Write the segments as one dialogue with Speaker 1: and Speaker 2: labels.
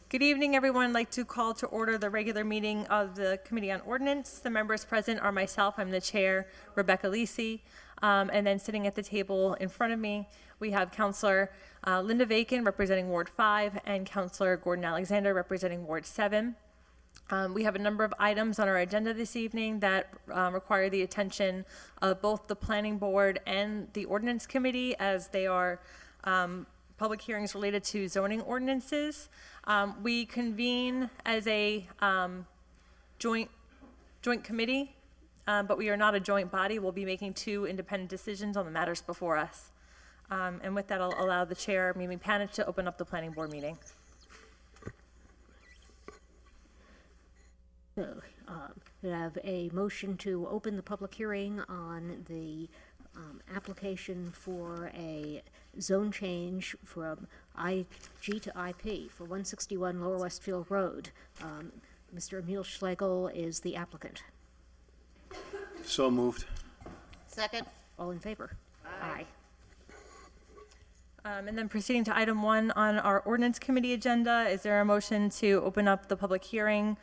Speaker 1: Good evening, everyone. I'd like to call to order the regular meeting of the Committee on Ordinance. The members present are myself, I'm the chair, Rebecca Lisi, and then sitting at the table in front of me, we have Councilor Linda Vacan representing Ward 5 and Councilor Gordon Alexander representing Ward 7. We have a number of items on our agenda this evening that require the attention of both the Planning Board and the Ordinance Committee, as they are public hearings related to zoning ordinances. We convene as a joint committee, but we are not a joint body. We'll be making two independent decisions on the matters before us. And with that, I'll allow the chair, Mimi Panich, to open up the Planning Board meeting.
Speaker 2: So, we have a motion to open the public hearing on the application for a zone change from IG to IP for 161 Lower Westfield Road. Mr. Emil Schlegel is the applicant.
Speaker 3: So moved.
Speaker 4: Second.
Speaker 2: All in favor? Aye.
Speaker 1: And then proceeding to item 1 on our Ordinance Committee agenda, is there a motion to open up the public hearing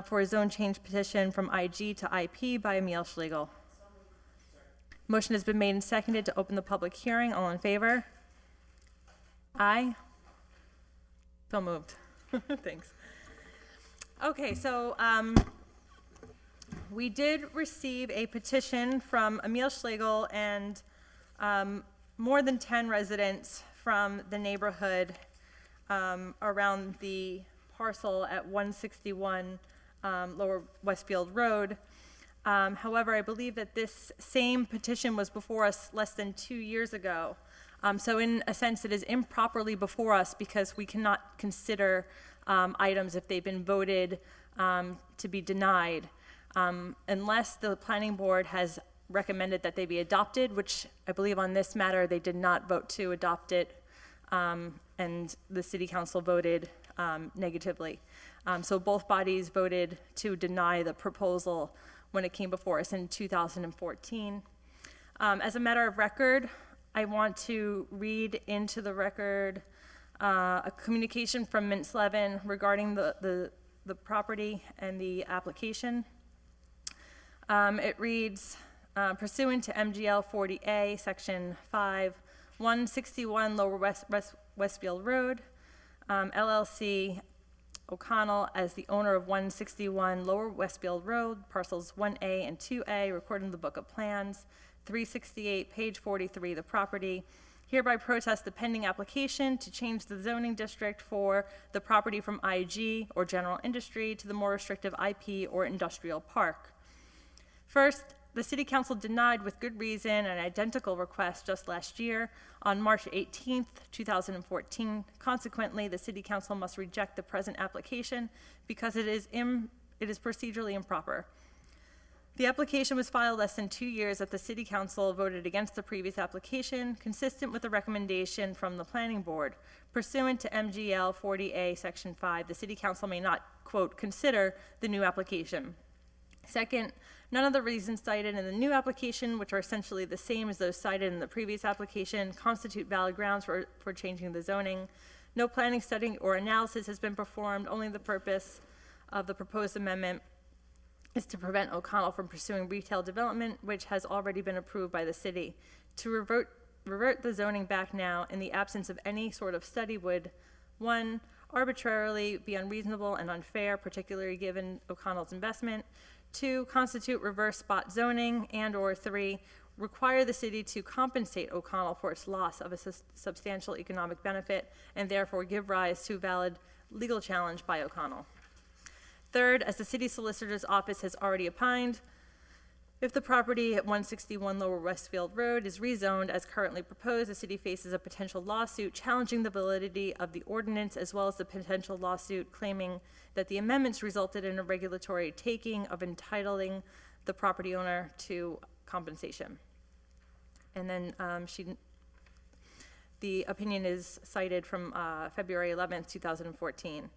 Speaker 1: for a zone change petition from IG to IP by Emil Schlegel? Motion has been made and seconded to open the public hearing. All in favor? Aye. So moved. Thanks. Okay, so we did receive a petition from Emil Schlegel and more than 10 residents from the neighborhood around the parcel at 161 Lower Westfield Road. However, I believe that this same petition was before us less than 2 years ago. So in a sense, it is improperly before us because we cannot consider items if they've been voted to be denied, unless the Planning Board has recommended that they be adopted, which I believe on this matter they did not vote to adopt it, and the City Council voted negatively. So both bodies voted to deny the proposal when it came before us in 2014. As a matter of record, I want to read into the record a communication from Mintz Levin regarding the property and the application. It reads, pursuant to MGL 40A, Section 5, 161 Lower Westfield Road, LLC O'Connell as the owner of 161 Lower Westfield Road, parcels 1A and 2A, recorded in the Book of Plans, 368, page 43, the property, hereby protest the pending application to change the zoning district for the property from IG, or general industry, to the more restrictive IP, or industrial park. First, the City Council denied with good reason an identical request just last year on March 18th, 2014. Consequently, the City Council must reject the present application because it is procedurally improper. The application was filed less than 2 years after the City Council voted against the previous application, consistent with the recommendation from the Planning Board. Pursuant to MGL 40A, Section 5, the City Council may not, quote, consider the new application. Second, none of the reasons cited in the new application, which are essentially the same as those cited in the previous application, constitute valid grounds for changing the zoning. No planning study or analysis has been performed. Only the purpose of the proposed amendment is to prevent O'Connell from pursuing retail development, which has already been approved by the city. To revert the zoning back now in the absence of any sort of study would, 1, arbitrarily be unreasonable and unfair, particularly given O'Connell's investment. 2, constitute reverse spot zoning, and or 3, require the city to compensate O'Connell for its loss of a substantial economic benefit and therefore give rise to a valid legal challenge by O'Connell. Third, as the city solicitor's office has already opined, if the property at 161 Lower Westfield Road is rezoned as currently proposed, the city faces a potential lawsuit challenging the validity of the ordinance, as well as the potential lawsuit claiming that the amendments resulted in a regulatory taking of entitling the property owner to compensation. And then the opinion is cited from February 11th, 2014.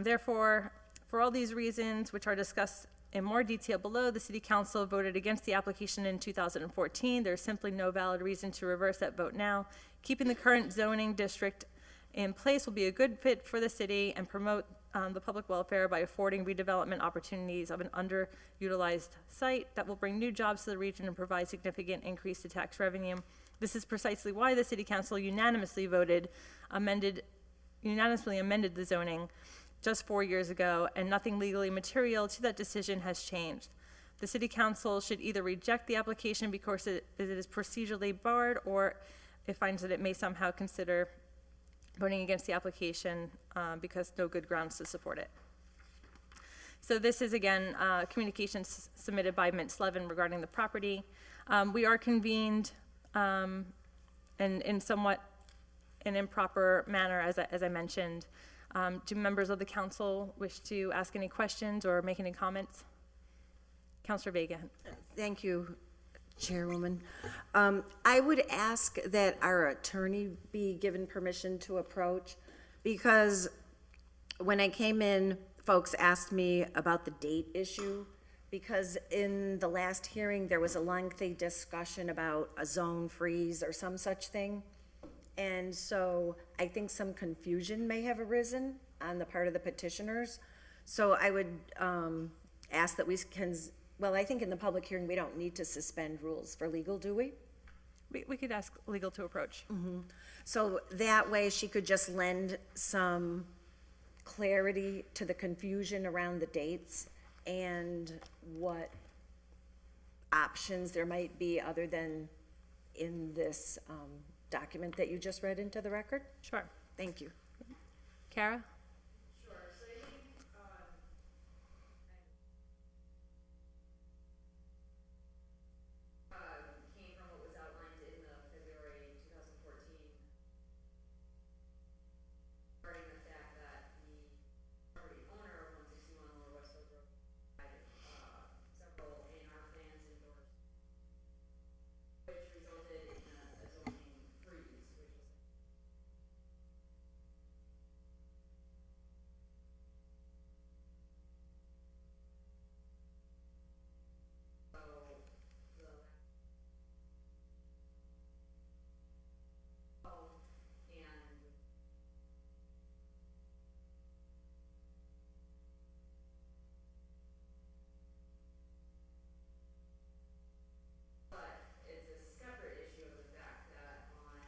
Speaker 1: Therefore, for all these reasons, which are discussed in more detail below, the City Council voted against the application in 2014. There's simply no valid reason to reverse that vote now. Keeping the current zoning district in place will be a good fit for the city and promote the public welfare by affording redevelopment opportunities of an underutilized site that will bring new jobs to the region and provide significant increase to tax revenue. This is precisely why the city council unanimously amended the zoning just 4 years ago, and nothing legally material to that decision has changed. The city council should either reject the application because it is procedurally barred, or it finds that it may somehow consider voting against the application because no good grounds to support it. So this is, again, communications submitted by Mint Slevin regarding the property. We are convened in somewhat an improper manner, as I mentioned. Do members of the council wish to ask any questions or make any comments? Councilor Vega.
Speaker 4: Thank you, Chairwoman. I would ask that our attorney be given permission to approach, because when I came in, folks asked me about the date issue, because in the last hearing, there was a lengthy discussion about a zone freeze or some such thing. And so I think some confusion may have arisen on the part of the petitioners. So I would ask that we can, well, I think in the public hearing, we don't need to suspend rules for legal, do we?
Speaker 1: We could ask legal to approach.
Speaker 4: So that way she could just lend some clarity to the confusion around the dates and what options there might be other than in this document that you just read into the record?
Speaker 1: Sure.
Speaker 4: Thank you.
Speaker 1: Kara?
Speaker 5: Came from what was outlined in the February 2014 regarding the fact that the property owner of 161 Lower Westfield Road had several A&R plans endorsed, which resulted in a zoning freeze, which was and but it's a separate issue of the fact that on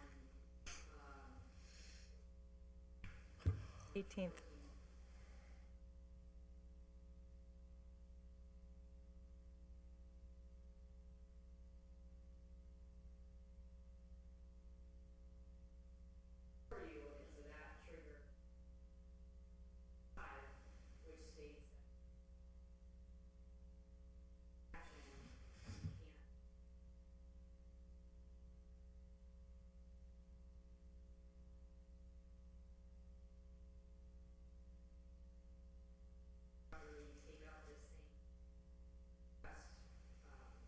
Speaker 1: 18th.
Speaker 5: for you, and so that triggered 5, which states that action can't. Properly take up this same request,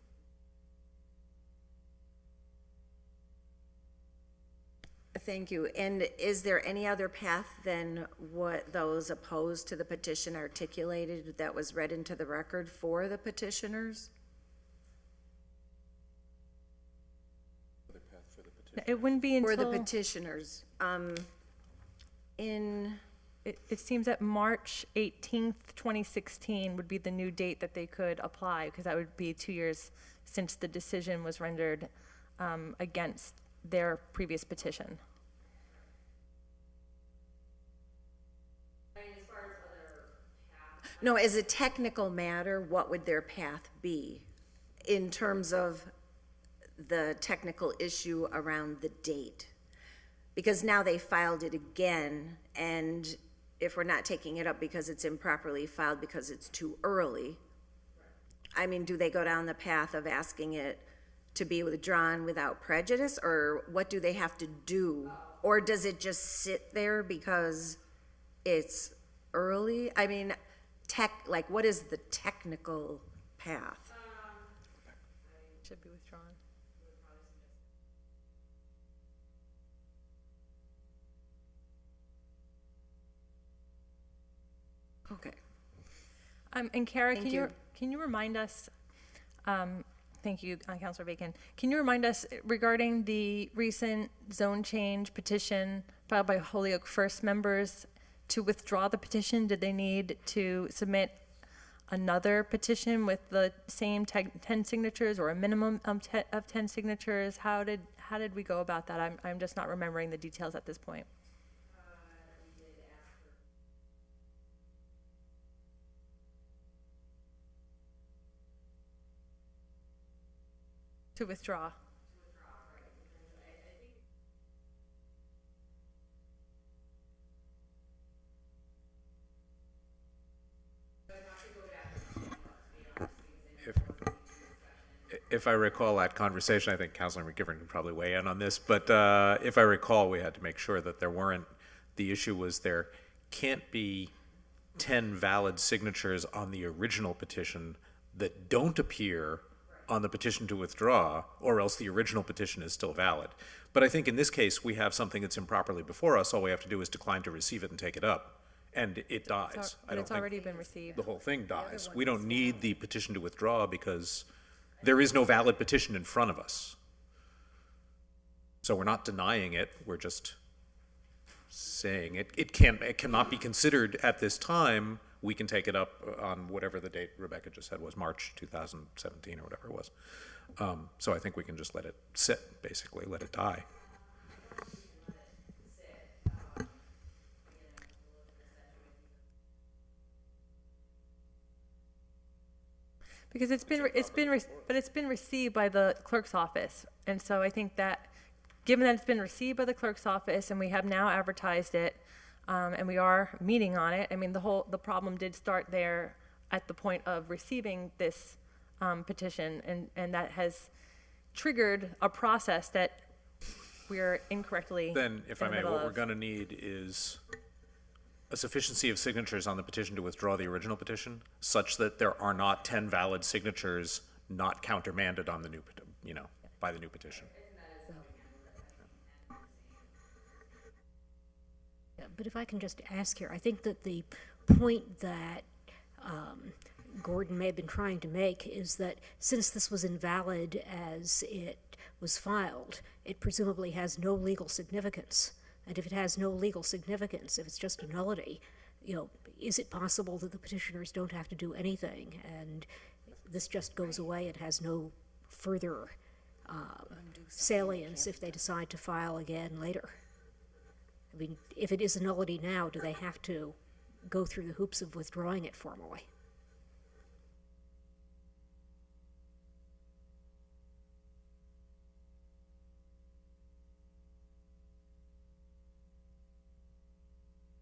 Speaker 4: Thank you. And is there any other path than what those opposed to the petition articulated that was read into the record for the petitioners?
Speaker 3: Other path for the petition.
Speaker 1: It wouldn't be
Speaker 4: For the
Speaker 1: until,
Speaker 4: petitioners,
Speaker 1: it seems that March 18th, 2016 would be the new date that they could apply, because that would be 2 years since the decision was rendered against their previous petition.
Speaker 5: I mean, as far as other paths,
Speaker 4: no, as a technical matter, what would their path be in terms of the technical issue around the date? Because now they filed it again, and if we're not taking it up because it's improperly filed because it's too early, I mean, do they go down the path of asking it to be withdrawn without prejudice, or what do they have to do? Or does it just sit there because it's early? I mean, like, what is the technical path?
Speaker 1: Should be withdrawn.
Speaker 4: Okay.
Speaker 1: And Kara,
Speaker 4: Thank you.
Speaker 1: can you remind us Thank you, Councilor Bacon. Can you remind us regarding the recent zone change petition filed by Holyoke First members to withdraw the petition? Did they need to submit another petition with the same 10 signatures or a minimum of 10 signatures? How did we go about that? I'm just not remembering the details at this point. To withdraw.
Speaker 3: If I recall that conversation, I think Councilor McGivern can probably weigh in on this, but if I recall, we had to make sure that there weren't, the issue was there can't be 10 valid signatures on the original petition that don't appear on the petition to withdraw, or else the original petition is still valid. But I think in this case, we have something that's improperly before us. All we have to do is decline to receive it and take it up, and it dies. I
Speaker 1: But
Speaker 3: don't
Speaker 1: it's
Speaker 3: think
Speaker 1: already been received.
Speaker 3: the whole thing dies. We don't need the petition to withdraw because there is no valid petition in front of us. So we're not denying it, we're just saying it cannot be considered at this time. We can take it up on whatever the date Rebecca just said was, March 2017 or whatever it was. So I think we can just let it sit, basically, let it die.
Speaker 1: Because it's been received by the clerk's office, and so I think that, given that it's been received by the clerk's office and we have now advertised it, and we are meeting on it, I mean, the problem did start there at the point of receiving this petition, and that has triggered a process that we're incorrectly
Speaker 3: Then, if I
Speaker 1: in the
Speaker 3: may,
Speaker 1: middle
Speaker 3: what we're
Speaker 1: of.
Speaker 3: gonna need is a sufficiency of signatures on the petition to withdraw the original petition, such that there are not 10 valid signatures not countermanded on the new, by the new petition.
Speaker 2: Yeah, but if I can just ask here, I think that the point that Gordon may have been trying to make is that since this was invalid as it was filed, it presumably has no legal significance. And if it has no legal significance, if it's just a nullity, is it possible that the petitioners don't have to do anything and this just goes away and has no further salience if they decide to file again later? I mean, if it is a nullity now, do they have to go through the hoops of withdrawing it formally?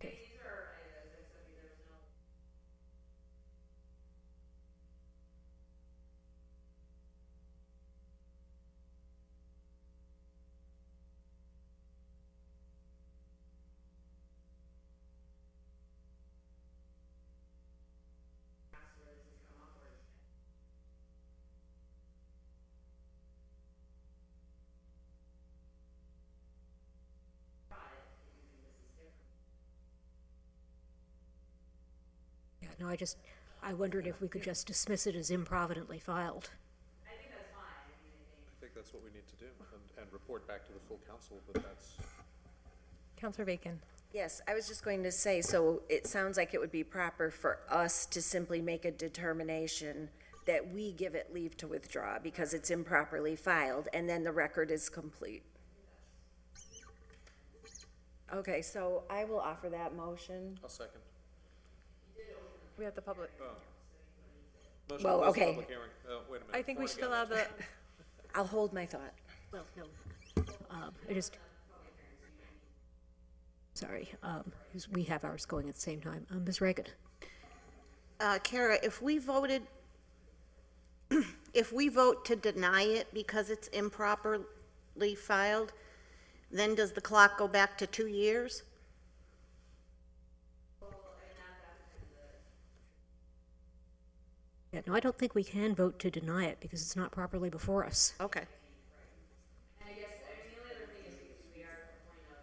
Speaker 2: Okay. Yeah, no, I wondered if we could just dismiss it as improvidently filed.
Speaker 3: I think that's what we need to do, and report back to the full council that that's.
Speaker 1: Councilor Bacon.
Speaker 4: Yes, I was just going to say, so it sounds like it would be proper for us to simply make a determination that we give it leave to withdraw because it's improperly filed, and then the record is complete. Okay, so I will offer that motion.
Speaker 3: I'll second.
Speaker 1: We have the public.
Speaker 3: Motion
Speaker 4: Well,
Speaker 3: to close the
Speaker 4: okay.
Speaker 3: public hearing. Wait a minute.
Speaker 1: I think we
Speaker 3: before
Speaker 1: should
Speaker 3: go.
Speaker 1: allow the,
Speaker 4: I'll hold my thought.
Speaker 2: Well, no, sorry, 'cause we have ours going at the same time. Ms. Reagan?
Speaker 6: Kara, if we vote to deny it because it's improperly filed, then does the clock go back to 2 years?
Speaker 2: Yeah, no, I don't think we can vote to deny it because it's not properly before us.
Speaker 6: Okay.
Speaker 5: And I guess, I mean, the only other thing is because we are at the point of.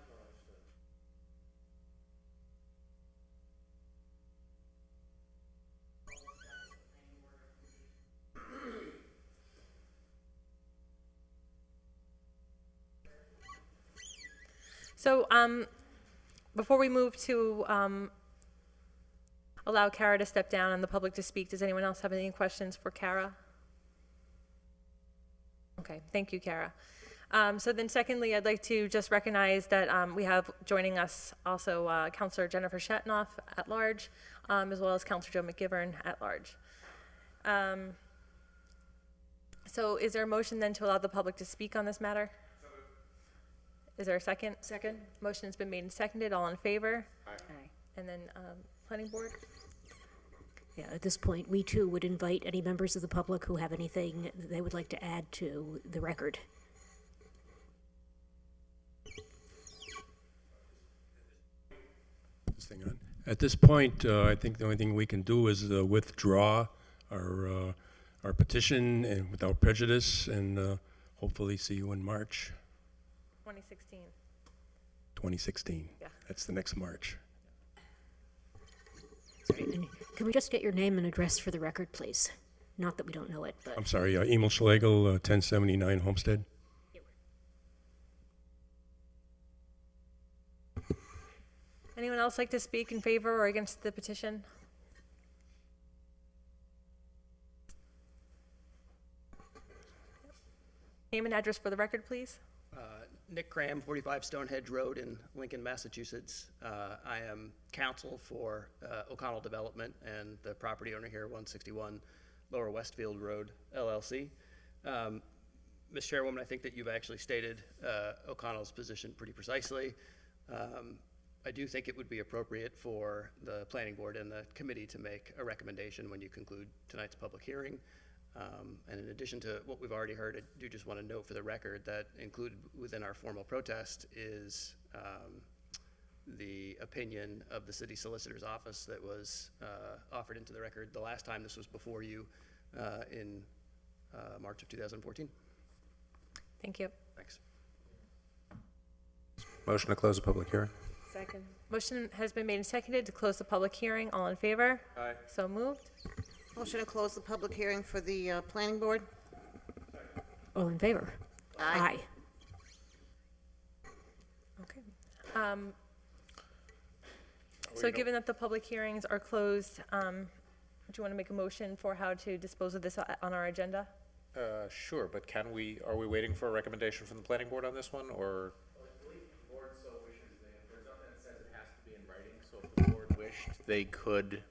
Speaker 1: So, before we move to, allow Kara to step down and the public to speak, does anyone else have any questions for Kara? Okay, thank you, Kara. So then secondly, I'd like to just recognize that, we have joining us also, Counselor Jennifer Shatnoff at large, as well as Counselor Joe McGivern at large. So is there a motion then to allow the public to speak on this matter? Is there a second?
Speaker 4: Second?
Speaker 1: Motion has been made and seconded. All in favor?
Speaker 4: Aye.
Speaker 1: And then, planning board?
Speaker 2: Yeah, at this point, we too would invite any members of the public who have anything that they would like to add to the record.
Speaker 7: This thing on. At this point, I think the only thing we can do is withdraw our petition and without prejudice, and hopefully see you in March
Speaker 1: 2016.
Speaker 7: 2016.
Speaker 1: Yeah.
Speaker 7: That's the next March.
Speaker 2: And can we just get your name and address for the record, please? Not that we don't know it, but
Speaker 7: I'm sorry, Emil Schlegel, 1079 Homestead.
Speaker 1: Anyone else like to speak in favor or against the petition? Name and address for the record, please.
Speaker 8: Nick Cram, 45 Stonehenge Road in Lincoln, Massachusetts. I am counsel for O'Connell Development and the property owner here, 161 Lower Westfield Road, LLC. Ms. Chairwoman, I think that you've actually stated O'Connell's position pretty precisely. I do think it would be appropriate for the planning board and the committee to make a recommendation when you conclude tonight's public hearing. And in addition to what we've already heard, I do just want to note for the record that included within our formal protest is the opinion of the city solicitor's office that was offered into the record the last time this was before you in March of 2014.
Speaker 1: Thank you.
Speaker 8: Thanks.
Speaker 3: Motion to close the public hearing?
Speaker 4: Second?
Speaker 1: Motion has been made and seconded to close the public hearing. All in favor?
Speaker 3: Aye.
Speaker 1: So moved.
Speaker 6: Motion to close the public hearing for the planning board?
Speaker 2: all in favor?
Speaker 6: Aye.
Speaker 1: Okay. So given that the public hearings are closed, do you want to make a motion for how to dispose of this on our agenda?
Speaker 3: Sure, but are we waiting for a recommendation from the planning board on this one, or?
Speaker 9: Well, I believe the board so wishes, there's nothing that says it has to be in writing, so if the board wished, they could,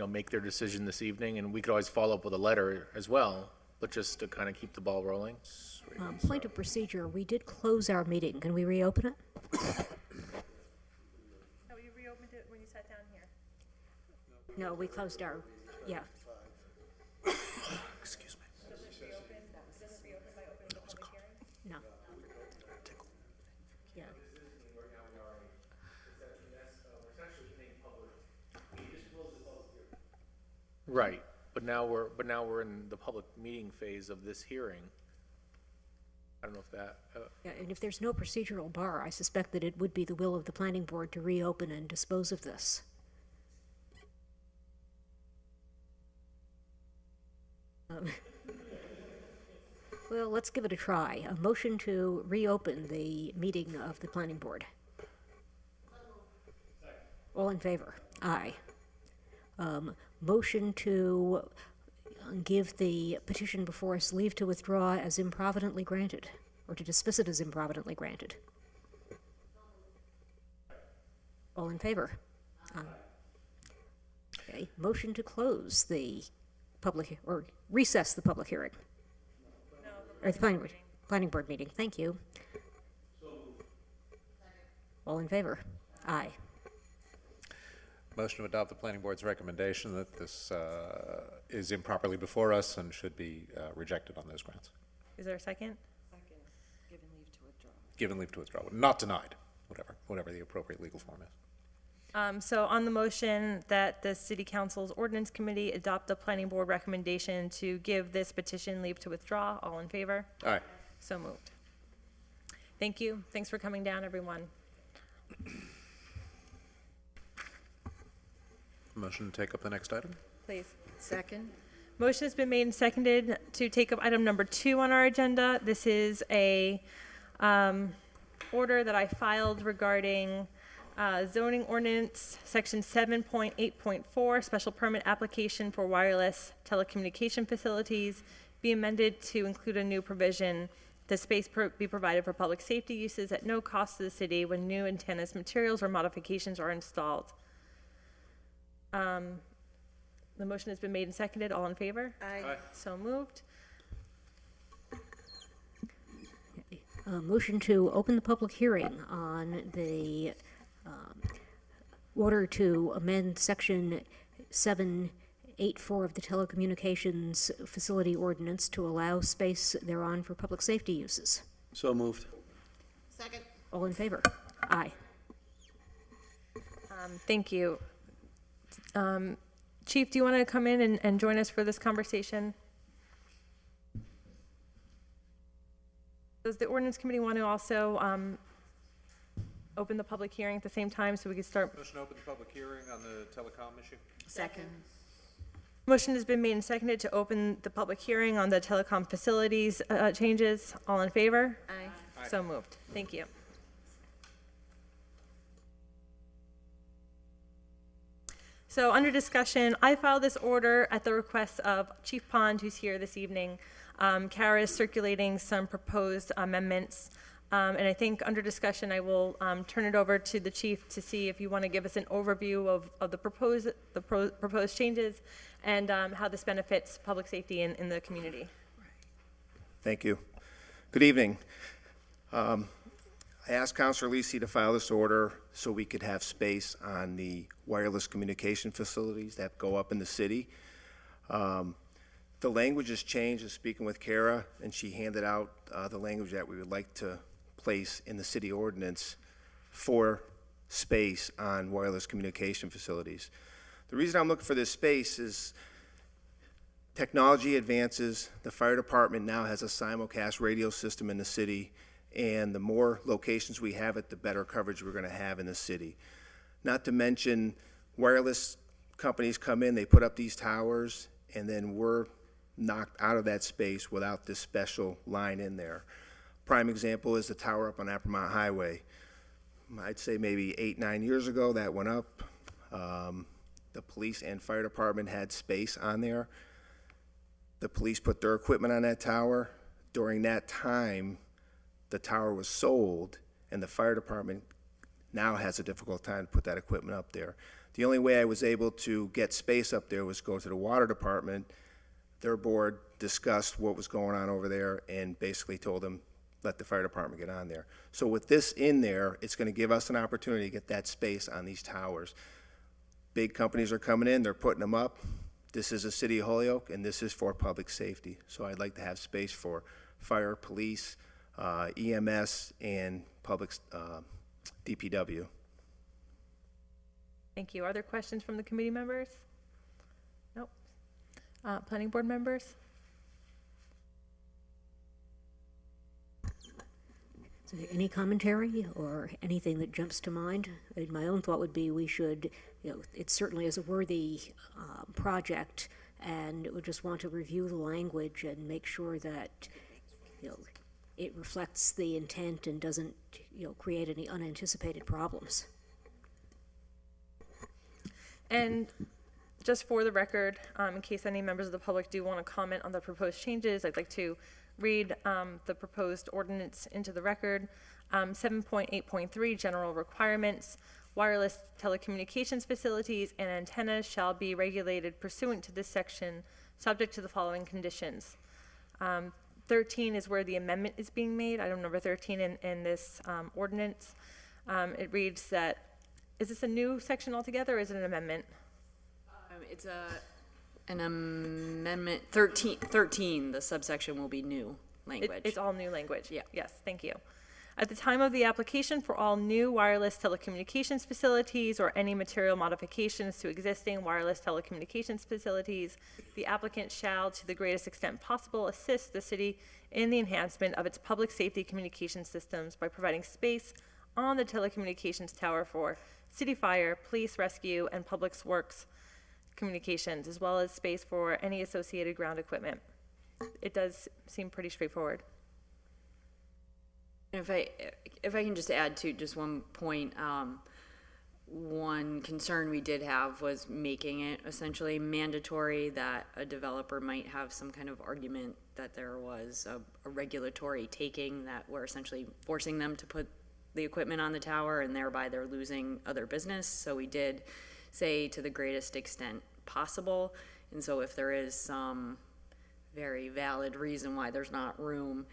Speaker 9: make their decision this evening, and we could always follow up with a letter as well, but just to kind of keep the ball rolling.
Speaker 2: Point of procedure, we did close our meeting. Can we reopen it?
Speaker 1: No, you reopened it when you sat down here.
Speaker 2: No, we closed our, yeah.
Speaker 3: Excuse me.
Speaker 2: No. Yeah.
Speaker 9: Right, but now we're in the public meeting phase of this hearing. I don't know if that,
Speaker 2: Yeah, and if there's no procedural bar, I suspect that it would be the will of the planning board to reopen and dispose of this. Well, let's give it a try. A motion to reopen the meeting of the planning board. All in favor? Aye. Motion to give the petition before us leave to withdraw as improvidently granted, or to dismiss it as improvidently granted. All in favor? Okay, motion to close the public, or recess the public hearing. Or the planning board meeting, thank you. All in favor? Aye.
Speaker 3: Motion to adopt the planning board's recommendation that this is improperly before us and should be rejected on those grounds.
Speaker 1: Is there a second?
Speaker 4: Second, given leave to withdraw.
Speaker 3: Given leave to withdraw, not denied, whatever the appropriate legal form is.
Speaker 1: So on the motion that the city council's ordinance committee adopt the planning board recommendation to give this petition leave to withdraw, all in favor?
Speaker 3: All right.
Speaker 1: So moved. Thank you. Thanks for coming down, everyone.
Speaker 3: Motion to take up the next item?
Speaker 1: Please.
Speaker 4: Second?
Speaker 1: Motion has been made and seconded to take up item number 2 on our agenda. This is a order that I filed regarding zoning ordinance, section 7.8.4, special permit application for wireless telecommunication facilities, be amended to include a new provision. The space be provided for public safety uses at no cost to the city when new antennas, materials, or modifications are installed. The motion has been made and seconded. All in favor?
Speaker 4: Aye.
Speaker 1: So moved.
Speaker 2: Motion to open the public hearing on the order to amend section 784 of the telecommunications facility ordinance to allow space thereon for public safety uses.
Speaker 10: So moved.
Speaker 6: Second.
Speaker 2: All in favor? Aye.
Speaker 1: Thank you. Chief, do you want to come in and join us for this conversation? Does the ordinance committee want to also open the public hearing at the same time so we can start?
Speaker 3: Motion to open the public hearing on the telecom issue?
Speaker 4: Second.
Speaker 1: Motion has been made and seconded to open the public hearing on the telecom facilities changes. All in favor?
Speaker 4: Aye.
Speaker 1: So moved. Thank you. So under discussion, I filed this order at the request of Chief Pond, who's here this evening. Kara is circulating some proposed amendments. And I think under discussion, I will turn it over to the chief to see if you want to give us an overview of the proposed changes and how this benefits public safety in the community.
Speaker 11: Thank you. Good evening. I asked Councilor Lisi to file this order so we could have space on the wireless communication facilities that go up in the city. The language has changed. I was speaking with Kara, and she handed out the language that we would like to place in the city ordinance for space on wireless communication facilities. The reason I'm looking for this space is technology advances. The fire department now has a simulcast radio system in the city, and the more locations we have it, the better coverage we're going to have in the city. Not to mention, wireless companies come in, they put up these towers, and then we're knocked out of that space without this special line in there. Prime example is the tower up on Appermont Highway. I'd say maybe 8-9 years ago that went up. The police and fire department had space on there. The police put their equipment on that tower. During that time, the tower was sold, and the fire department now has a difficult time to put that equipment up there. The only way I was able to get space up there was go to the water department. Their board discussed what was going on over there and basically told them, let the fire department get on there. So with this in there, it's going to give us an opportunity to get that space on these towers. Big companies are coming in, they're putting them up. This is a city of Holyoke, and this is for public safety. So I'd like to have space for fire, police, EMS, and public DPW.
Speaker 1: Thank you. Are there questions from the committee members? Nope. Planning board members?
Speaker 2: Is there any commentary or anything that jumps to mind? My own thought would be we should, it certainly is a worthy project, and we just want to review the language and make sure that, it reflects the intent and doesn't, create any unanticipated problems.
Speaker 1: And just for the record, in case any members of the public do want to comment on the proposed changes, I'd like to read the proposed ordinance into the record. 7.8.3, general requirements. Wireless telecommunications facilities and antennas shall be regulated pursuant to this section, subject to the following conditions. 13 is where the amendment is being made. Item number 13 in this ordinance. It reads that, is this a new section altogether, or is it an amendment?
Speaker 5: It's an amendment, 13, the subsection will be new language.
Speaker 1: It's all new language?
Speaker 5: Yeah.
Speaker 1: Yes, thank you. At the time of the application for all new wireless telecommunications facilities or any material modifications to existing wireless telecommunications facilities, the applicant shall, to the greatest extent possible, assist the city in the enhancement of its public safety communication systems by providing space on the telecommunications tower for city fire, police rescue, and public works communications, as well as space for any associated ground equipment. It does seem pretty straightforward.
Speaker 5: If I can just add to just one point, one concern we did have was making it essentially mandatory that a developer might have some kind of argument that there was a regulatory taking, that we're essentially forcing them to put the equipment on the tower and thereby they're losing other business. So we did say to the greatest extent possible. And so if there is some very valid reason why there's not room,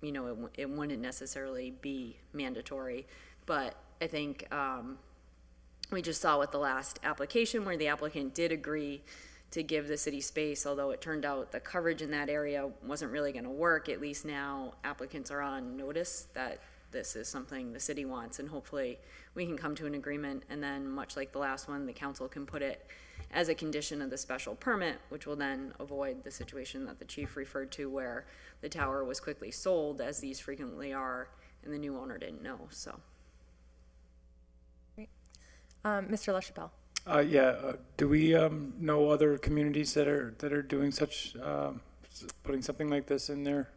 Speaker 5: you know, it wouldn't necessarily be mandatory. But I think we just saw with the last application where the applicant did agree to give the city space, although it turned out the coverage in that area wasn't really going to work. At least now applicants are on notice that this is something the city wants, and hopefully we can come to an agreement, and then much like the last one, the council can put it as a condition of the special permit, which will then avoid the situation that the chief referred to where the tower was quickly sold, as these frequently are, and the new owner didn't know. So
Speaker 1: Mr. LaChapelle.
Speaker 10: Do we know other communities that are doing such, putting something like this in there?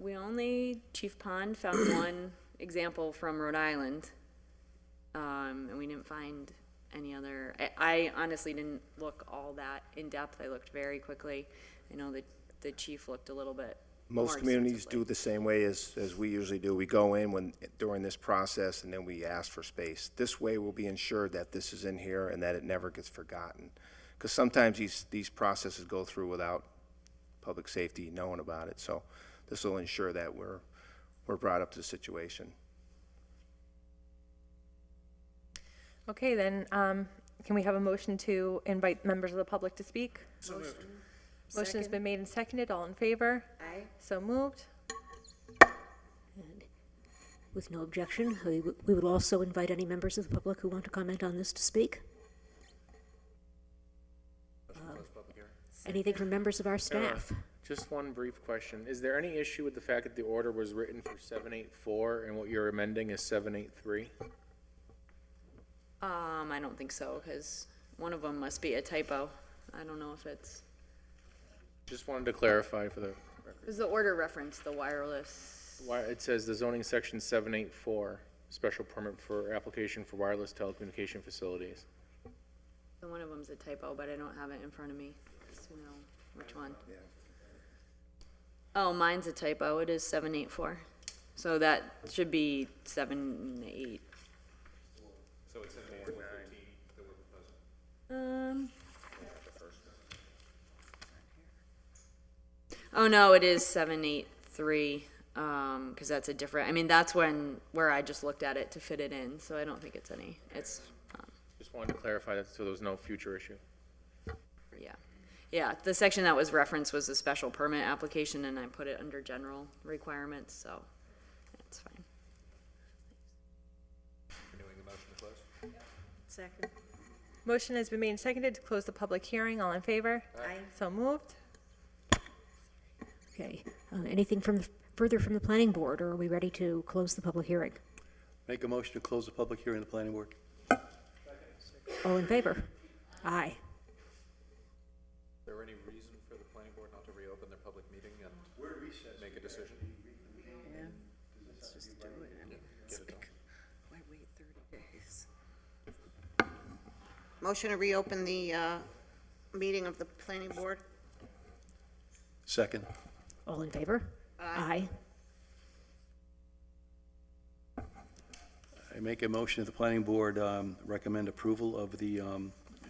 Speaker 5: we only, Chief Pond found one example from Rhode Island, and we didn't find any other. I honestly didn't look all that in depth. I looked very quickly. I know that the chief looked a little bit more
Speaker 11: Most communities
Speaker 5: extensively.
Speaker 11: do the same way as we usually do. We go in during this process, and then we ask for space. This way, we'll be ensured that this is in here and that it never gets forgotten. Because sometimes these processes go through without public safety knowing about it. So this will ensure that we're brought up to the situation.
Speaker 1: Okay, then, can we have a motion to invite members of the public to speak?
Speaker 11: So moved.
Speaker 1: Motion has been made and seconded. All in favor?
Speaker 4: Aye.
Speaker 1: So moved.
Speaker 2: And with no objection, we would also invite any members of the public who want to comment on this to speak. Anything from members of our staff?
Speaker 9: Just one brief question. Is there any issue with the fact that the order was written for 784 and what you're amending is 783?
Speaker 5: I don't think so, because one of them must be a typo. I don't know if it's,
Speaker 9: Just wanted to clarify for the record.
Speaker 5: does the order reference the wireless?
Speaker 9: Why, it says the zoning section 784, special permit for application for wireless telecommunication facilities.
Speaker 5: So one of them's a typo, but I don't have it in front of me to know which one. Oh, mine's a typo. It is 784. So that should be 78.
Speaker 3: So it's in the 413 that we're proposing?
Speaker 5: Oh, no, it is 783, because that's a different, I mean, that's where I just looked at it to fit it in, so I don't think it's any, it's,
Speaker 9: Just wanted to clarify that so there was no future issue.
Speaker 5: yeah. Yeah, the section that was referenced was a special permit application, and I put it under general requirements, so it's fine.
Speaker 3: Renewing the motion to close?
Speaker 4: Second.
Speaker 1: Motion has been made and seconded to close the public hearing. All in favor?
Speaker 4: Aye.
Speaker 1: So moved.
Speaker 2: Okay, anything further from the planning board, or are we ready to close the public hearing?
Speaker 12: Make a motion to close the public hearing of the planning board.
Speaker 2: All in favor? Aye.
Speaker 3: Is there any reason for the planning board not to reopen their public meeting and make a decision?
Speaker 4: Yeah. Let's just do it.
Speaker 3: Get it done.
Speaker 4: Why wait 30 days?
Speaker 6: Motion to reopen the meeting of the planning board.
Speaker 12: Second.
Speaker 2: All in favor? Aye.
Speaker 12: I make a motion that the planning board recommend approval of the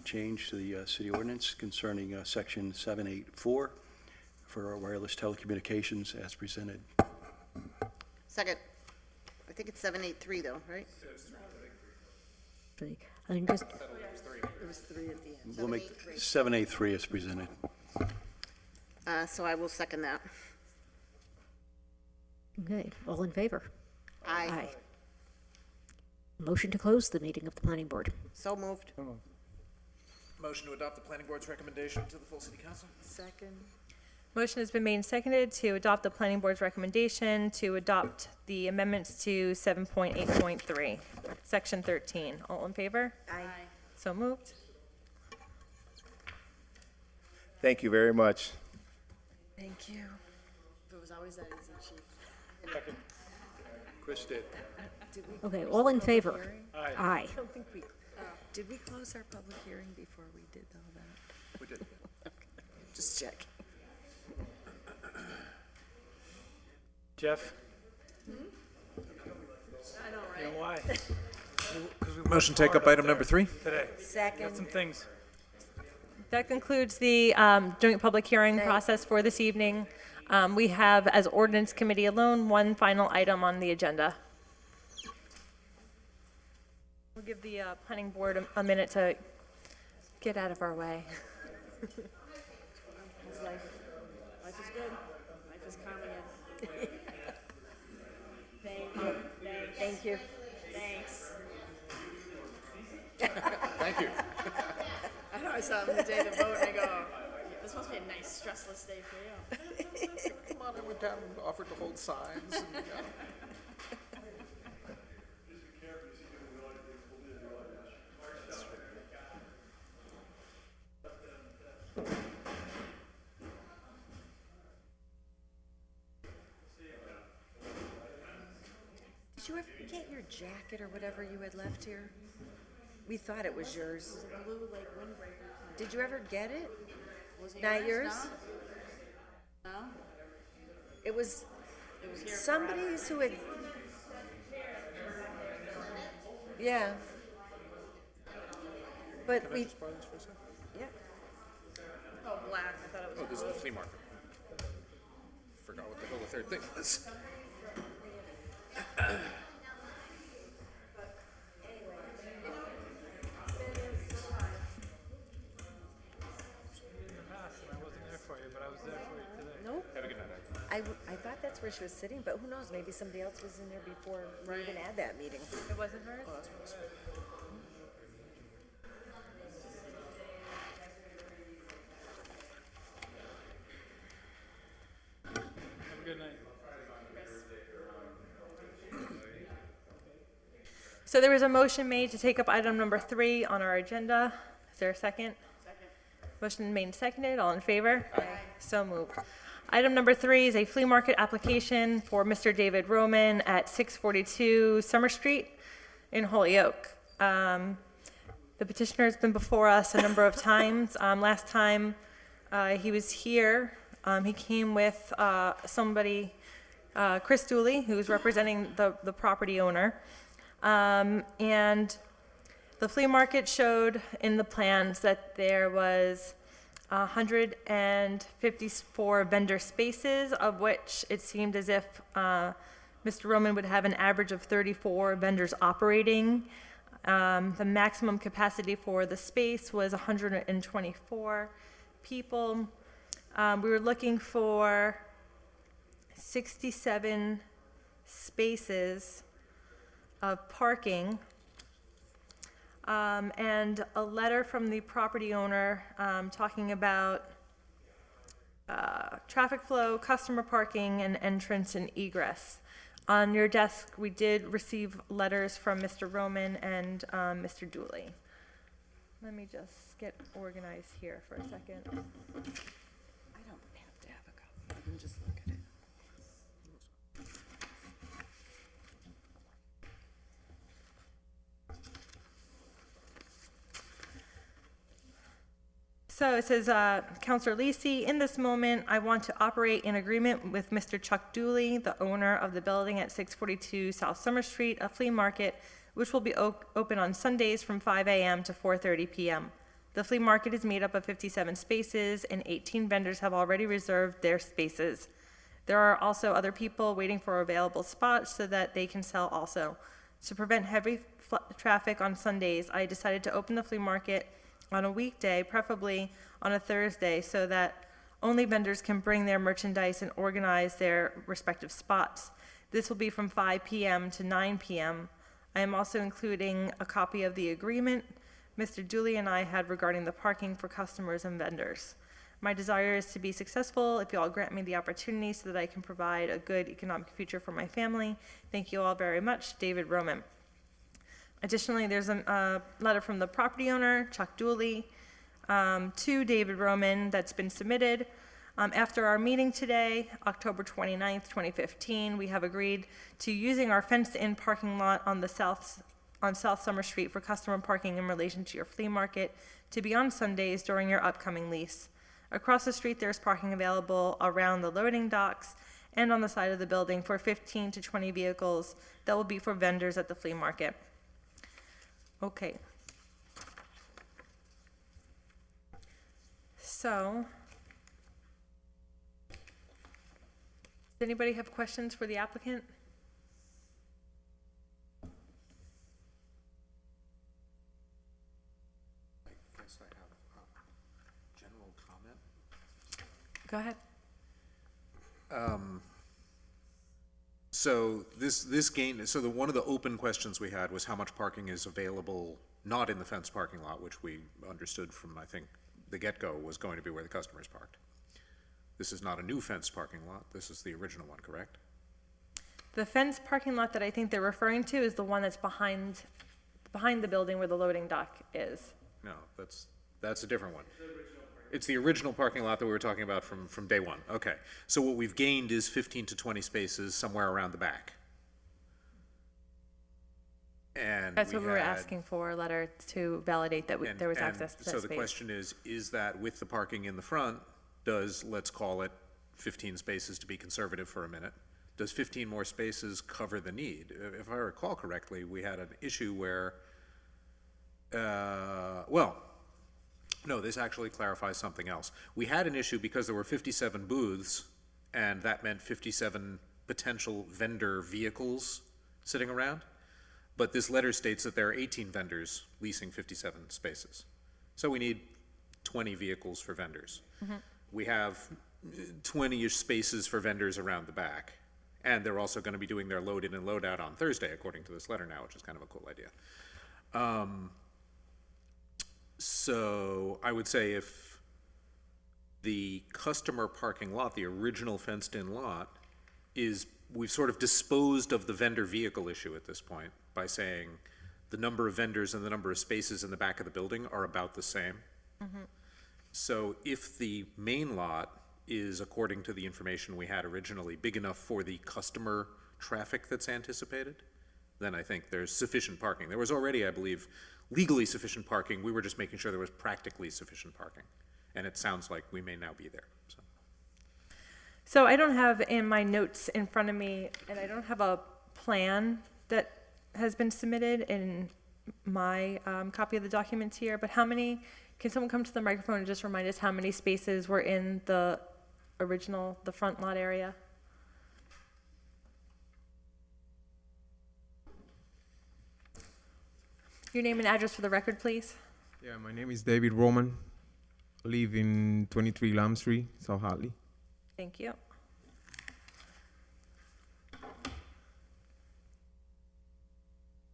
Speaker 12: change to the city ordinance concerning section 784 for our wireless telecommunications as presented.
Speaker 6: Second. I think it's 783 though, right?
Speaker 2: Okay, and just,
Speaker 4: There was 3 at the end.
Speaker 12: We'll make 783 as presented.
Speaker 6: So I will second that.
Speaker 2: okay, all in favor?
Speaker 6: Aye.
Speaker 2: Motion to close the meeting of the planning board.
Speaker 6: So moved.
Speaker 3: Motion to adopt the planning board's recommendation to the full city council?
Speaker 4: Second.
Speaker 1: Motion has been made and seconded to adopt the planning board's recommendation to adopt the amendments to 7.8.3, section 13. All in favor?
Speaker 4: Aye.
Speaker 1: So moved.
Speaker 11: Thank you very much.
Speaker 4: Thank you. It was always that easy, Chief.
Speaker 12: Chris did.
Speaker 2: Okay, all in favor?
Speaker 10: Aye.
Speaker 2: Aye.
Speaker 4: I don't think we, did we close our public hearing before we did all that?
Speaker 12: We did.
Speaker 4: Just check.
Speaker 10: Jeff? I know, right? You know why? 'Cause we
Speaker 3: Motion
Speaker 10: worked
Speaker 3: take up
Speaker 10: hard
Speaker 3: item number 3?
Speaker 10: Today. Got
Speaker 4: Second.
Speaker 10: some things.
Speaker 1: That concludes the joint public hearing process for this evening. We have, as ordinance committee alone, one final item on the agenda. We'll give the planning board a minute to get out of our way.
Speaker 6: Life is good. Life is coming in.
Speaker 4: Thank you.
Speaker 6: Thanks.
Speaker 9: Thank you.
Speaker 5: I know I saw him the day of the vote, and I go, this must be a nice stressless day for you.
Speaker 9: Come on, I went down and offered to hold signs and,
Speaker 4: Did you ever get your jacket or whatever you had left here? We thought it was yours.
Speaker 5: Blue like windbreaker.
Speaker 4: Did you ever get it?
Speaker 5: Was it
Speaker 4: Not yours?
Speaker 5: No?
Speaker 4: It was
Speaker 5: It was here.
Speaker 4: somebody's who had. Yeah. But we. Yeah.
Speaker 5: Oh, black. I thought it was.
Speaker 9: oh, this is the flea market. Forgot what the hell the third thing was.
Speaker 10: I wasn't there for you, but I was there for you today.
Speaker 4: Nope.
Speaker 9: Have a good night.
Speaker 4: I thought that's where she was sitting, but who knows? Maybe somebody else was in there before we even had that meeting.
Speaker 1: It wasn't hers?
Speaker 10: Have a good night.
Speaker 1: So there was a motion made to take up item number 3 on our agenda. Is there a second? Second. Motion made and seconded. All in favor? Aye. So moved. Item number 3 is a flea market application for Mr. David Roman at 642 Summer Street in Holyoke. The petitioner has been before us a number of times. Last time he was here, he came with somebody, Chris Dooley, who's representing the property owner. And the flea market showed in the plans that there was 154 vendor spaces, of which it seemed as if Mr. Roman would have an average of 34 vendors operating. The maximum capacity for the space was 124 people. We were looking for 67 spaces of parking, and a letter from the property owner talking about traffic flow, customer parking, and entrance and egress. On your desk, we did receive letters from Mr. Roman and Mr. Dooley. Let me just get organized here for a second.
Speaker 4: I don't have to have a copy. I can just look at it.
Speaker 1: So it says, Counselor Lisi, in this moment, I want to operate in agreement with Mr. Chuck Dooley, the owner of the building at 642 South Summer Street, a flea market, which will be open on Sundays from 5 a.m. to 4:30 p.m. The flea market is made up of 57 spaces, and 18 vendors have already reserved their spaces. There are also other people waiting for available spots so that they can sell also. To prevent heavy traffic on Sundays, I decided to open the flea market on a weekday, preferably on a Thursday, so that only vendors can bring their merchandise and organize their respective spots. This will be from 5 p.m. to 9 p.m. I am also including a copy of the agreement Mr. Dooley and I had regarding the parking for customers and vendors. My desire is to be successful if you all grant me the opportunity so that I can provide a good economic future for my family. Thank you all very much. David Roman. Additionally, there's a letter from the property owner, Chuck Dooley, to David Roman that's been submitted. After our meeting today, October 29th, 2015, we have agreed to using our fenced-in parking lot on South Summer Street for customer parking in relation to your flea market to be on Sundays during your upcoming lease. Across the street, there's parking available around the loading docks and on the side of the building for 15 to 20 vehicles that will be for vendors at the flea market. Okay. So, does anybody have questions for the applicant?
Speaker 3: I guess I have a general comment.
Speaker 1: Go ahead.
Speaker 3: So one of the open questions we had was how much parking is available, not in the fenced parking lot, which we understood from, I think, the get-go was going to be where the customers parked. This is not a new fenced parking lot, this is the original one, correct?
Speaker 1: The fenced parking lot that I think they're referring to is the one that's behind the building where the loading dock is.
Speaker 3: No, that's a different one. It's the original parking lot that we were talking about from day one. Okay. So what we've gained is 15 to 20 spaces somewhere around the back. And
Speaker 1: That's what we were asking for, a letter to validate that there was access to that space.
Speaker 3: So the question is that with the parking in the front, let's call it 15 spaces to be conservative for a minute, does 15 more spaces cover the need? If I recall correctly, we had an issue where, no, this actually clarifies something else. We had an issue because there were 57 booths, and that meant 57 potential vendor vehicles sitting around. But this letter states that there are 18 vendors leasing 57 spaces. So we need 20 vehicles for vendors. We have 20-ish spaces for vendors around the back. And they're also going to be doing their load in and load out on Thursday, according to this letter now, which is kind of a cool idea. So I would say if the customer parking lot, the original fenced-in lot, we've sort of disposed of the vendor vehicle issue at this point by saying the number of vendors and the number of spaces in the back of the building are about the same. So if the main lot is, according to the information we had originally, big enough for the customer traffic that's anticipated, then I think there's sufficient parking. There was already, I believe, legally sufficient parking. We were just making sure there was practically sufficient parking. And it sounds like we may now be there, so.
Speaker 1: So I don't have in my notes in front of me, and I don't have a plan that has been submitted in my copy of the documents here, but can someone come to the microphone and just remind us how many spaces were in the original, the front lot area? Your name and address for the record, please.
Speaker 13: Yeah, my name is David Roman. I live in 23 Lamb Street, South Hadley.
Speaker 1: Thank you.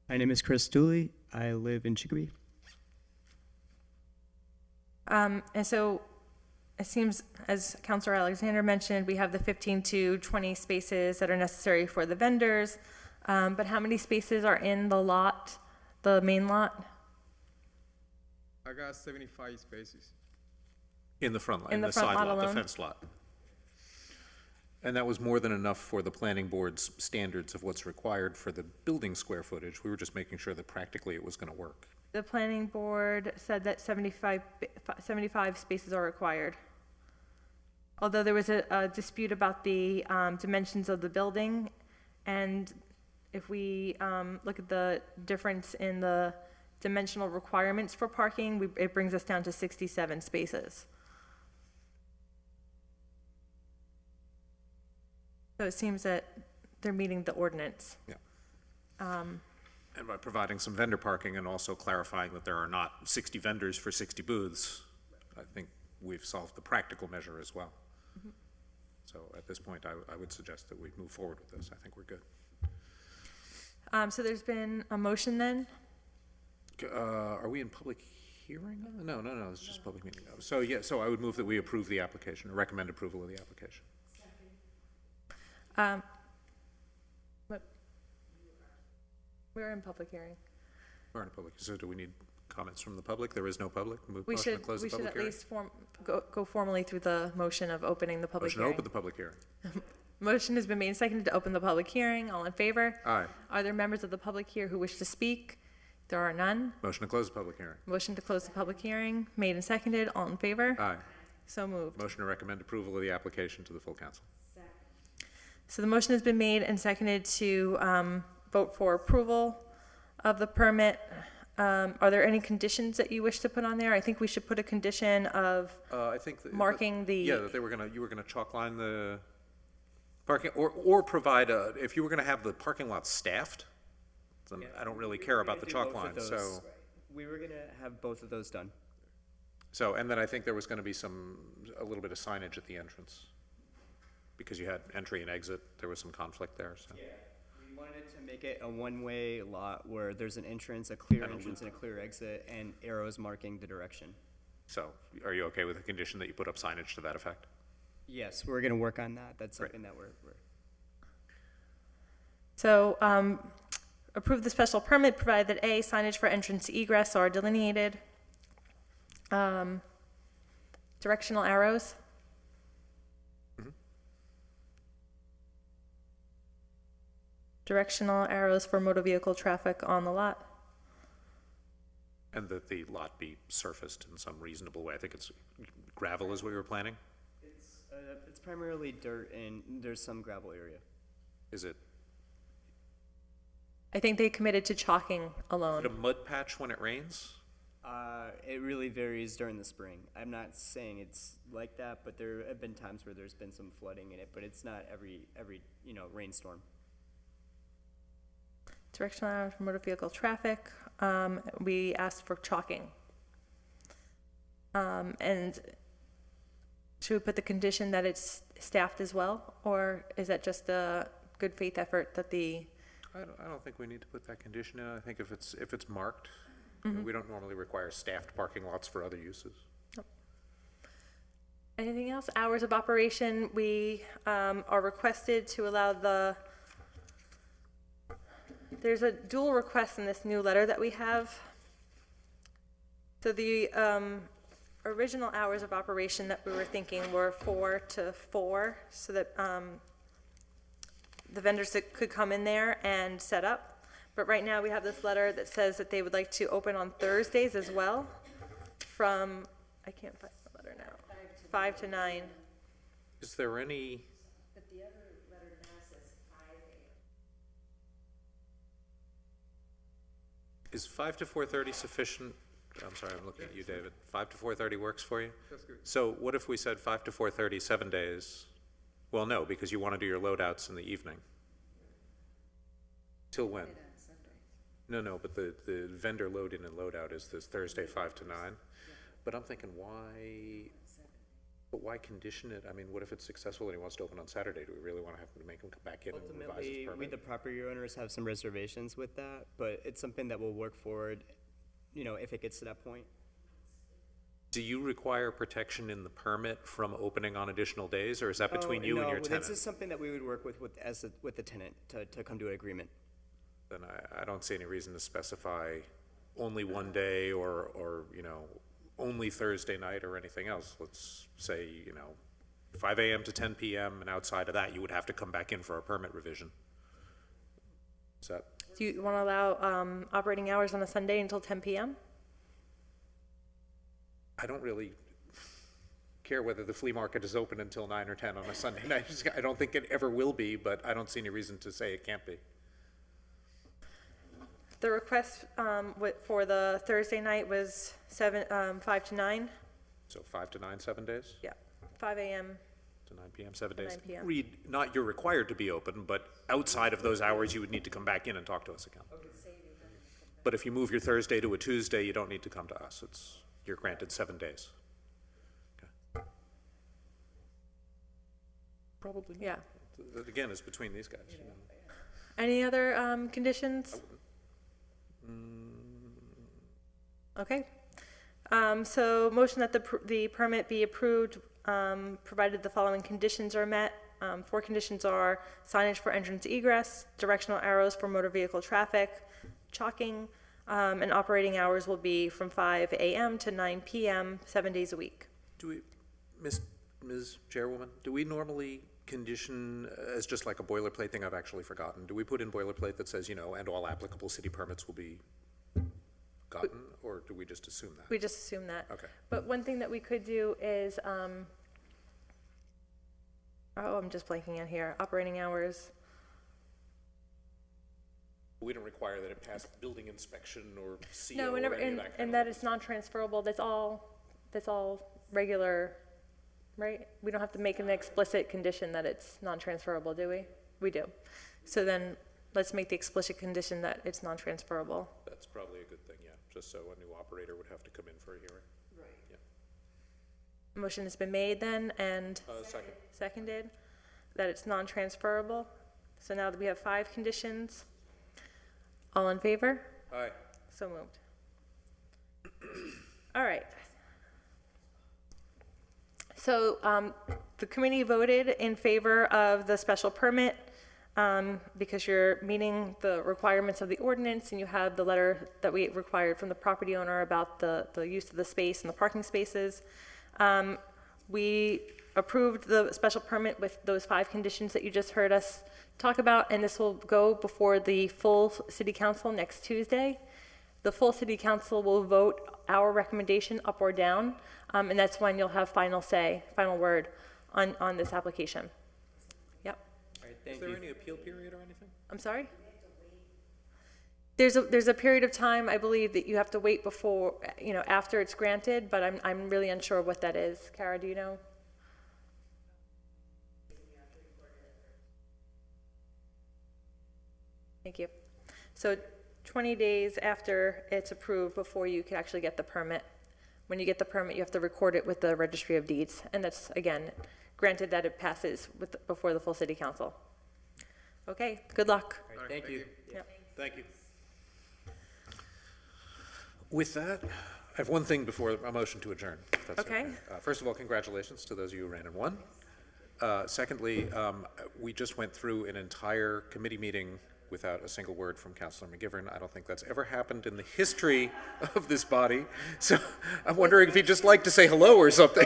Speaker 14: My name is Chris Dooley. I live in Chicopee.
Speaker 1: And so it seems, as Councilor Alexander mentioned, we have the 15 to 20 spaces that are necessary for the vendors. But how many spaces are in the lot, the main lot?
Speaker 13: I got 75 spaces.
Speaker 3: In the front lot,
Speaker 1: In
Speaker 3: in
Speaker 1: the
Speaker 3: the
Speaker 1: front
Speaker 3: side
Speaker 1: lot
Speaker 3: lot, the
Speaker 1: alone?
Speaker 3: fenced lot. And that was more than enough for the planning board's standards of what's required for the building square footage. We were just making sure that practically it was gonna work.
Speaker 1: The planning board said that 75 spaces are required. Although there was a dispute about the dimensions of the building, and if we look at the difference in the dimensional requirements for parking, it brings us down to 67 spaces. So it seems that they're meeting the ordinance.
Speaker 3: Yeah. And by providing some vendor parking and also clarifying that there are not 60 vendors for 60 booths, I think we've solved the practical measure as well. So at this point, I would suggest that we move forward with this. I think we're good.
Speaker 1: So there's been a motion then?
Speaker 3: Are we in public hearing? No, it's just public meeting. So yeah, so I would move that we approve the application, or recommend approval of the application.
Speaker 1: We're in public hearing.
Speaker 3: We're in a public, so do we need comments from the public? There is no public? Motion
Speaker 1: We
Speaker 3: to
Speaker 1: should,
Speaker 3: close the
Speaker 1: we should
Speaker 3: public
Speaker 1: at
Speaker 3: hearing?
Speaker 1: least go formally through the motion of opening the public
Speaker 3: Motion to
Speaker 1: hearing.
Speaker 3: open the public hearing.
Speaker 1: Motion has been made and seconded to open the public hearing. All in favor?
Speaker 3: Aye.
Speaker 1: Are there members of the public here who wish to speak? There are none.
Speaker 3: Motion to close the public hearing.
Speaker 1: Motion to close the public hearing, made and seconded. All in favor?
Speaker 3: Aye.
Speaker 1: So moved.
Speaker 3: Motion to recommend approval of the application to the full council.
Speaker 1: So the motion has been made and seconded to vote for approval of the permit. Are there any conditions that you wish to put on there? I think we should put a condition of
Speaker 3: I think that.
Speaker 1: marking the.
Speaker 3: Yeah, that you were gonna chalk line the parking, or provide if you were gonna have the parking lot staffed, then I don't really care about the chalk line, so.
Speaker 14: We were gonna have both of those done.
Speaker 3: So, and then I think there was gonna be a little bit of signage at the entrance. Because you had entry and exit, there was some conflict there, so.
Speaker 14: Yeah, we wanted to make it a one-way lot where there's an entrance, a clear
Speaker 3: And a
Speaker 14: entrance and a clear exit, and arrows marking the direction.
Speaker 3: So, are you okay with the condition that you put up signage to that effect?
Speaker 14: Yes, we're gonna work on that. That's
Speaker 3: Great.
Speaker 14: something that we're
Speaker 1: So, approve the special permit, provided that A, signage for entrance egress are delineated. Directional arrows. Directional arrows for motor vehicle traffic on the lot.
Speaker 3: And that the lot be surfaced in some reasonable way. I think it's gravel is what you were planning?
Speaker 14: It's primarily dirt and there's some gravel area.
Speaker 3: Is it
Speaker 1: I think they committed to chalking
Speaker 3: a
Speaker 1: alone.
Speaker 3: mud patch when it rains?
Speaker 14: It really varies during the spring. I'm not saying it's like that, but there have been times where there's been some flooding in it, but it's not every rainstorm.
Speaker 1: Directional arrows for motor vehicle traffic. We asked for chalking. And should we put the condition that it's staffed as well? Or is that just a good faith effort that the,
Speaker 3: I don't think we need to put that condition in. I think if it's marked, we don't normally require staffed parking lots for other uses.
Speaker 1: anything else? Hours of operation, we are requested to allow there's a dual request in this new letter that we have. So the original hours of operation that we were thinking were 4 to 4, so that the vendors that could come in there and set up. But right now, we have this letter that says that they would like to open on Thursdays as well, from, I can't find the letter now, 5 to 9.
Speaker 3: Is there any,
Speaker 4: But the other letter now says 5 a.m.
Speaker 3: is 5 to 4:30 sufficient? I'm sorry, I'm looking at you, David. 5 to 4:30 works for you?
Speaker 13: That's good.
Speaker 3: So what if we said 5 to 4:30, 7 days? Well, no, because you want to do your loadouts in the evening. Till when? No, but the vendor load in and load out is this Thursday, 5 to 9. But I'm thinking, why condition it? I mean, what if it's successful and he wants to open on Saturday? Do we really want to have to make him come back in and revise his
Speaker 14: Ultimately, we,
Speaker 3: permit?
Speaker 14: the property owners, have some reservations with that, but it's something that will work forward, if it gets to that point.
Speaker 3: Do you require protection in the permit from opening on additional days, or is that between you and your
Speaker 14: No,
Speaker 3: tenant?
Speaker 14: this is something that we would work with the tenant to come to an agreement.
Speaker 3: Then I don't see any reason to specify only one day or only Thursday night or anything else. Let's say, 5 a.m. to 10 p.m., and outside of that, you would have to come back in for a permit revision. Is that,
Speaker 1: Do you want to allow operating hours on a Sunday until 10 p.m.?
Speaker 3: I don't really care whether the flea market is open until 9 or 10 on a Sunday night. I don't think it ever will be, but I don't see any reason to say it can't be.
Speaker 1: The request for the Thursday night was 5 to 9.
Speaker 3: So 5 to 9, 7 days?
Speaker 1: Yeah, 5 a.m.
Speaker 3: To 9 p.m., 7 days.
Speaker 1: 9 p.m.
Speaker 3: Read, not you're required to be open, but outside of those hours, you would need to come back in and talk to us again. But if you move your Thursday to a Tuesday, you don't need to come to us. You're granted 7 days. Okay. Probably not.
Speaker 1: Yeah.
Speaker 3: Again, it's between these guys.
Speaker 1: Any other conditions? Okay. So motion that the permit be approved, provided the following conditions are met. 4 conditions are signage for entrance egress, directional arrows for motor vehicle traffic, chalking, And operating hours will be from 5 a.m. to 9 p.m., 7 days a week.
Speaker 3: Do we, Ms. Chairwoman, do we normally condition as just like a boilerplate thing? I've actually forgotten. Do we put in boilerplate that says, and all applicable city permits will be gotten, or do we just assume that?
Speaker 1: We just assume that.
Speaker 3: Okay.
Speaker 1: But one thing that we could do is, I'm just blanking out here, operating hours.
Speaker 3: We don't require that it pass building inspection or CO
Speaker 1: No,
Speaker 3: or
Speaker 1: whenever,
Speaker 3: any of that kind
Speaker 1: and
Speaker 3: of-
Speaker 1: that it's non-transferable, that's all regular, right? We don't have to make an explicit condition that it's non-transferable, do we? We do. So then, let's make the explicit condition that it's non-transferable.
Speaker 3: That's probably a good thing, yeah, just so a new operator would have to come in for a hearing.
Speaker 1: Motion has been made then, and
Speaker 3: Second.
Speaker 1: seconded, that it's non-transferable. So now that we have 5 conditions, all in favor?
Speaker 3: Aye.
Speaker 1: So moved. All right. So the committee voted in favor of the special permit because you're meeting the requirements of the ordinance and you have the letter that we required from the property owner about the use of the space and the parking spaces. We approved the special permit with those 5 conditions that you just heard us talk about, and this will go before the full city council next Tuesday. The full city council will vote our recommendation up or down, and that's when you'll have final say, final word on this application. Yep.
Speaker 14: All right,
Speaker 3: Is
Speaker 14: thank
Speaker 3: there
Speaker 14: you.
Speaker 3: any appeal period or anything?
Speaker 1: I'm sorry? There's a period of time, I believe, that you have to wait before, after it's granted, but I'm really unsure what that is. Kara, do you know? Thank you. So 20 days after it's approved before you can actually get the permit. When you get the permit, you have to record it with the Registry of Deeds. And that's, again, granted that it passes before the full city council. Okay, good luck.
Speaker 14: All right, thank you.
Speaker 1: Yep.
Speaker 3: Thank you. With that, I have one thing before a motion to adjourn. if that's
Speaker 1: Okay.
Speaker 3: First of all, congratulations to those of you who ran and won. Secondly, we just went through an entire committee meeting without a single word from Councilor McGivern. I don't think that's ever happened in the history of this body. So I'm wondering if he'd just like to say hello or something.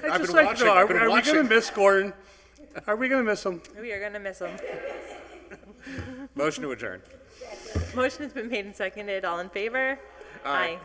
Speaker 3: I've been watching. I've been
Speaker 8: are we
Speaker 3: watching.
Speaker 8: going to miss Gordon? Are we going to miss him?
Speaker 1: We are going to miss them.
Speaker 3: Motion to adjourn.
Speaker 1: Motion has been made and seconded. All in favor?
Speaker 3: Aye.